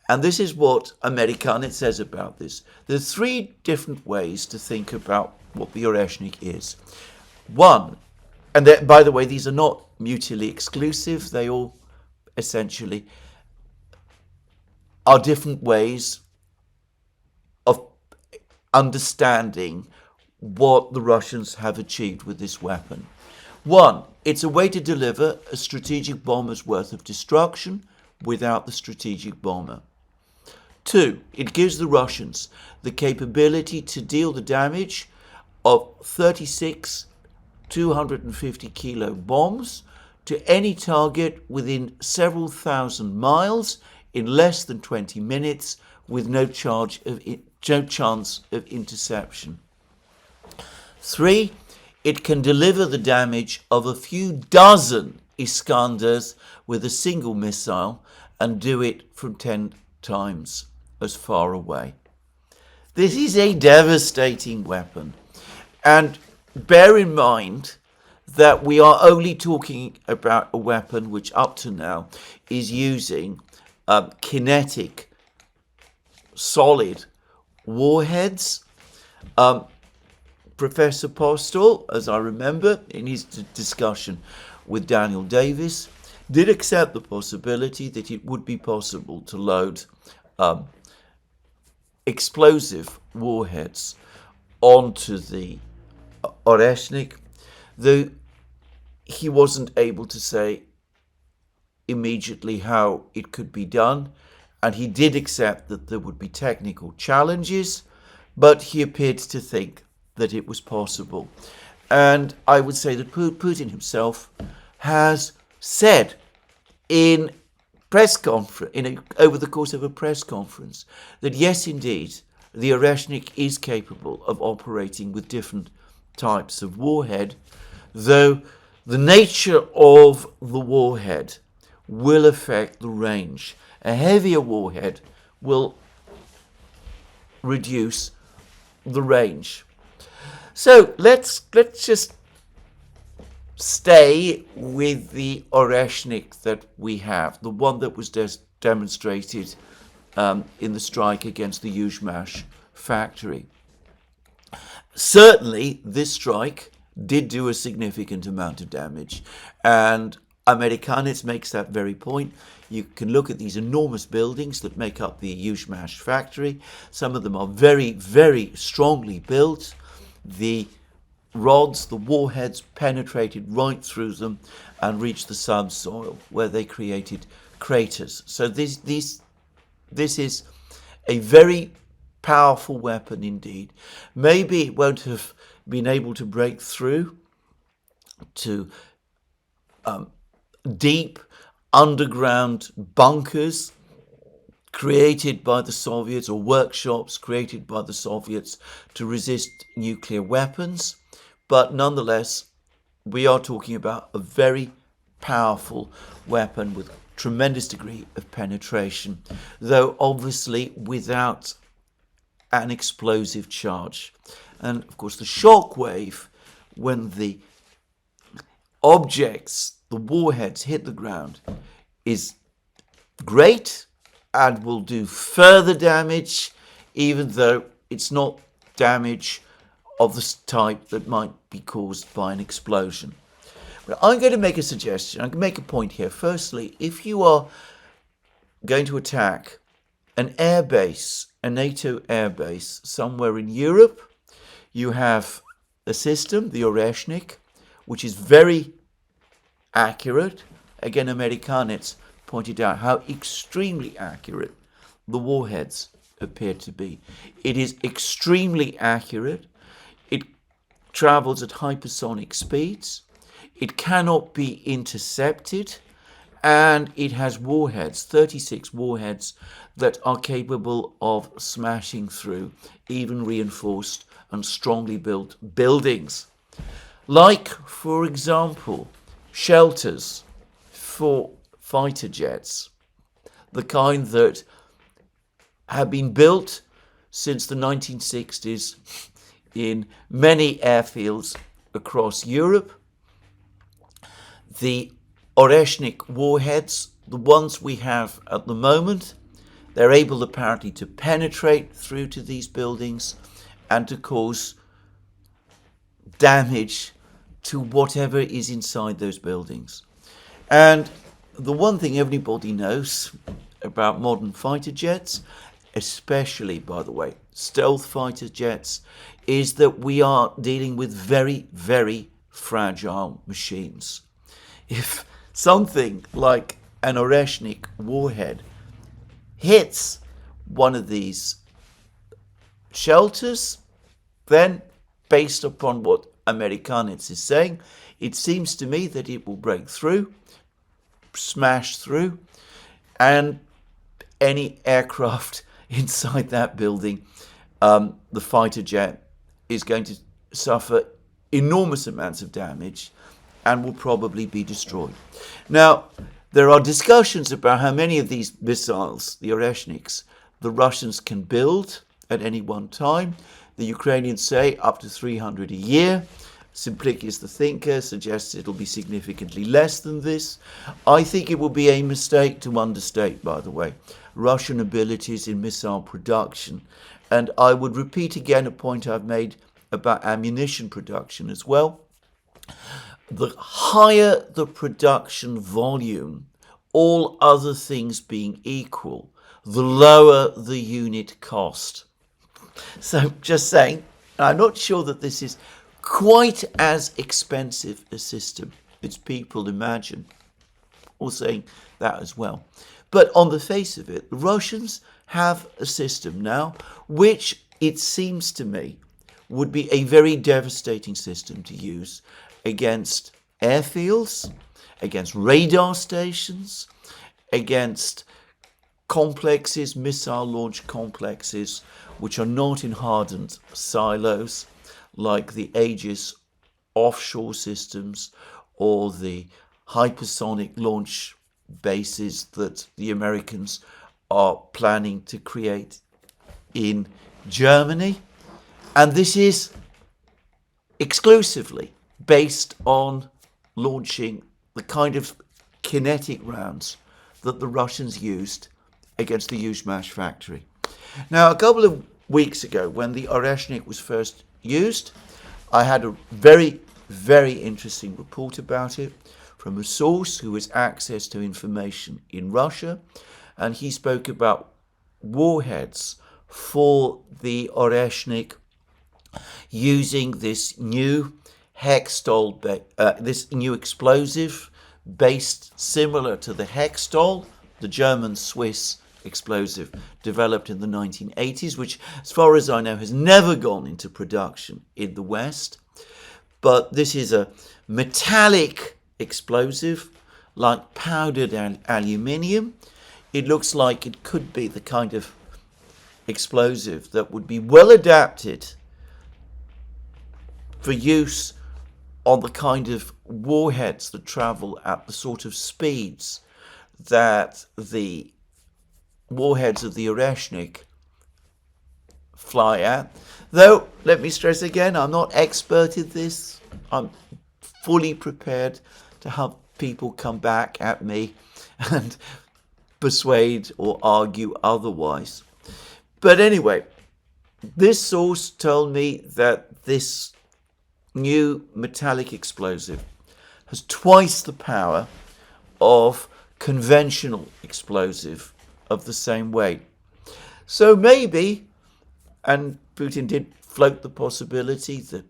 And this is what Amerikanet says about this. There are three different ways to think about what the Oresnik is. One, and by the way, these are not mutually exclusive. They all essentially are different ways of understanding what the Russians have achieved with this weapon. One, it's a way to deliver a strategic bomber's worth of destruction without the strategic bomber. Two, it gives the Russians the capability to deal the damage of 36 250 kilo bombs to any target within several thousand miles in less than 20 minutes with no chance of interception. Three, it can deliver the damage of a few dozen Iskanders with a single missile and do it from 10 times as far away. This is a devastating weapon. And bear in mind that we are only talking about a weapon which up to now is using kinetic, solid warheads. Professor Postel, as I remember, in his discussion with Daniel Davis, did accept the possibility that it would be possible to load explosive warheads onto the Oresnik, though he wasn't able to say immediately how it could be done, and he did accept that there would be technical challenges, but he appeared to think that it was possible. And I would say that Putin himself has said in press conference, over the course of a press conference, that yes, indeed, the Oresnik is capable of operating with different types of warhead, though the nature of the warhead will affect the range. A heavier warhead will reduce the range. So let's just stay with the Oresnik that we have, the one that was demonstrated in the strike against the Yuzhmash factory. Certainly, this strike did do a significant amount of damage, and Amerikanet makes that very point. You can look at these enormous buildings that make up the Yuzhmash factory. Some of them are very, very strongly built. The rods, the warheads, penetrated right through them and reached the subsoil, where they created craters. So this is a very powerful weapon indeed. Maybe it won't have been able to break through to deep underground bunkers created by the Soviets, or workshops created by the Soviets to resist nuclear weapons. But nonetheless, we are talking about a very powerful weapon with tremendous degree of penetration, though obviously without an explosive charge. And of course, the shock wave when the objects, the warheads, hit the ground is great and will do further damage, even though it's not damage of the type that might be caused by an explosion. But I'm going to make a suggestion. I'm going to make a point here. Firstly, if you are going to attack an airbase, a NATO airbase somewhere in Europe, you have a system, the Oresnik, which is very accurate. Again, Amerikanets pointed out how extremely accurate the warheads appear to be. It is extremely accurate. It travels at hypersonic speeds. It cannot be intercepted. And it has warheads, 36 warheads, that are capable of smashing through even reinforced and strongly built buildings. Like, for example, shelters for fighter jets, the kind that have been built since the 1960s in many airfields across Europe. The Oresnik warheads, the ones we have at the moment, they're able apparently to penetrate through to these buildings and to cause damage to whatever is inside those buildings. And the one thing everybody knows about modern fighter jets, especially, by the way, stealth fighter jets, is that we are dealing with very, very fragile machines. If something like an Oresnik warhead hits one of these shelters, then, based upon what Americanitz is saying, it seems to me that it will break through, smash through, and any aircraft inside that building, the fighter jet is going to suffer enormous amounts of damage and will probably be destroyed. Now, there are discussions about how many of these missiles, the Oresniks, the Russians can build at any one time. The Ukrainians say up to 300 a year. Simplicius the thinker suggests it'll be significantly less than this. I think it would be a mistake to understate, by the way, Russian abilities in missile production. And I would repeat again a point I've made about ammunition production as well. The higher the production volume, all other things being equal, the lower the unit cost. So just saying, I'm not sure that this is quite as expensive a system as people imagine, or saying that as well. But on the face of it, the Russians have a system now which, it seems to me, would be a very devastating system to use against airfields, against radar stations, against complexes, missile launch complexes, which are not in hardened silos, like the Aegis offshore systems or the hypersonic launch bases that the Americans are planning to create in Germany. And this is exclusively based on launching the kind of kinetic rounds that the Russians used against the Yuzhmash factory. Now, a couple of weeks ago, when the Oresnik was first used, I had a very, very interesting report about it from a source who has access to information in Russia, and he spoke about warheads for the Oresnik using this new Hextol, this new explosive based similar to the Hextol, the German-Swiss explosive developed in the 1980s, which, as far as I know, has never gone into production in the West. But this is a metallic explosive, like powdered aluminium. It looks like it could be the kind of explosive that would be well adapted for use on the kind of warheads that travel at the sort of speeds that the warheads of the Oresnik fly at. Though, let me stress again, I'm not expert in this. I'm fully prepared to have people come back at me and persuade or argue otherwise. But anyway, this source told me that this new metallic explosive has twice the power of conventional explosive of the same weight. So maybe, and Putin did float the possibility that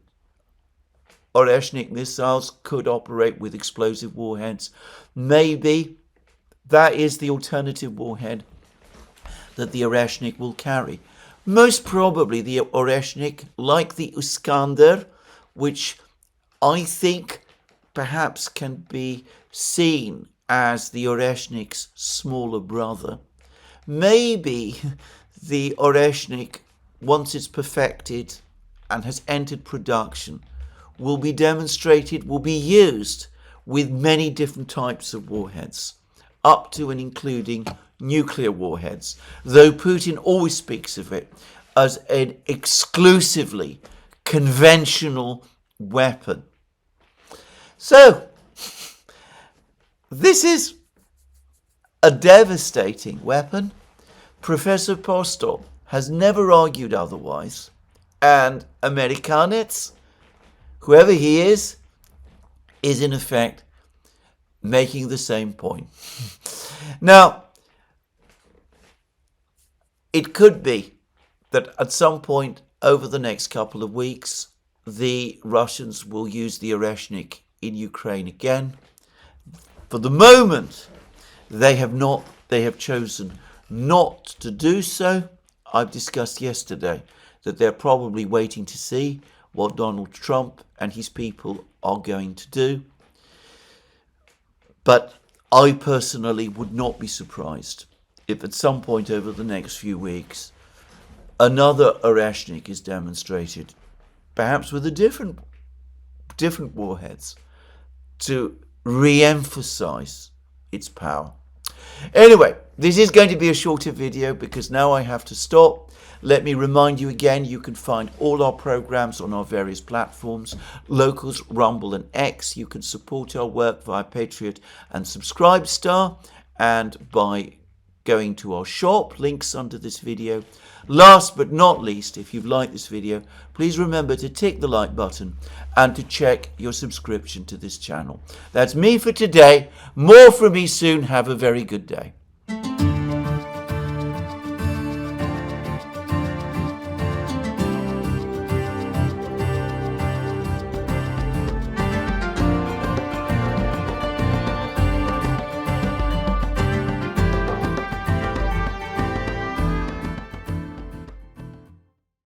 Oresnik missiles could operate with explosive warheads, maybe that is the alternative warhead that the Oresnik will carry. Most probably the Oresnik, like the Iskander, which I think perhaps can be seen as the Oresnik's smaller brother. Maybe the Oresnik, once it's perfected and has entered production, will be demonstrated, will be used with many different types of warheads, up to and including nuclear warheads, though Putin always speaks of it as an exclusively conventional weapon. So, this is a devastating weapon. Professor Postol has never argued otherwise, and Amerikanets, whoever he is in effect making the same point. Now, it could be that at some point over the next couple of weeks, the Russians will use the Oresnik in Ukraine again. For the moment, they have chosen not to do so. I've discussed yesterday that they're probably waiting to see what Donald Trump and his people are going to do. But I personally would not be surprised if at some point over the next few weeks another Oresnik is demonstrated, perhaps with a different warheads, to re-emphasize its power. Anyway, this is going to be a shorter video because now I have to stop. Let me remind you again, you can find all our programs on our various platforms, Locals, Rumble and X. You can support our work via Patriot and Subscribestar and by going to our shop, links under this video. Last but not least, if you've liked this video, please remember to tick the like button and to check your subscription to this channel. That's me for today. More from me soon. Have a very good day.